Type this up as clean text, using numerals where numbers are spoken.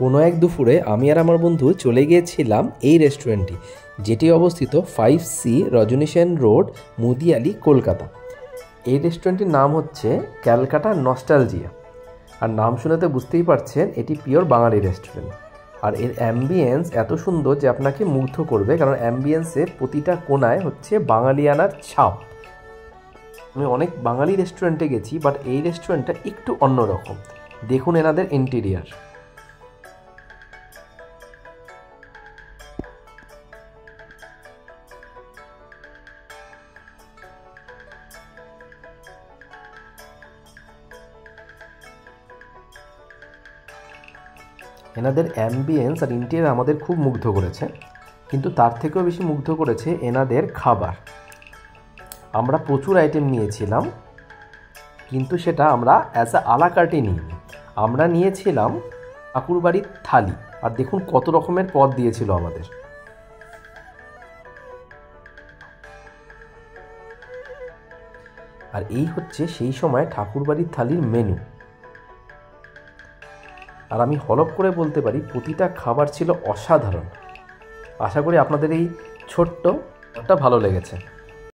কোনো এক দুপুরে আমি আর আমার বন্ধু চলে গিয়েছিলাম এই রেস্টুরেন্টটি, যেটি অবস্থিত 5C রজনী সেন রোড, মুদিয়ালি, কলকাতা। এই রেস্টুরেন্টটির নাম হচ্ছে ক্যালকাটা নস্টালজিয়া। আর নাম শুনে তো বুঝতেই পারছেন এটি পিওর বাঙালি রেস্টুরেন্ট। আর এর অ্যাম্বিয়েন্স এত সুন্দর যে আপনাকে মুগ্ধ করবে, কারণ অ্যাম্বিয়েন্সের প্রতিটা কোণায় হচ্ছে বাঙালিয়ানার ছাপ। আমি অনেক বাঙালি রেস্টুরেন্টে গেছি, বাট এই রেস্টুরেন্টটা একটু অন্যরকম। দেখুন এনাদের ইন্টেরিয়ার। এনাদের অ্যাম্বিয়েন্স আর ইন্টেরিয়ার আমাদের খুব মুগ্ধ করেছে, কিন্তু তার থেকেও বেশি মুগ্ধ করেছে এনাদের খাবার। আমরা প্রচুর আইটেম নিয়েছিলাম, কিন্তু সেটা আমরা অ্যাজ আ আলা কার্টে নিইনি। আমরা নিয়েছিলাম ঠাকুরবাড়ির থালি। আর দেখুন কত রকমের পদ দিয়েছিল আমাদের। আর এই হচ্ছে সেই সময় ঠাকুরবাড়ির থালির মেনু। আর আমি হলপ করে বলতে পারি প্রতিটা খাবার ছিল অসাধারণ। আশা করি আপনাদের এই ছোট্ট একটা ভালো লেগেছে।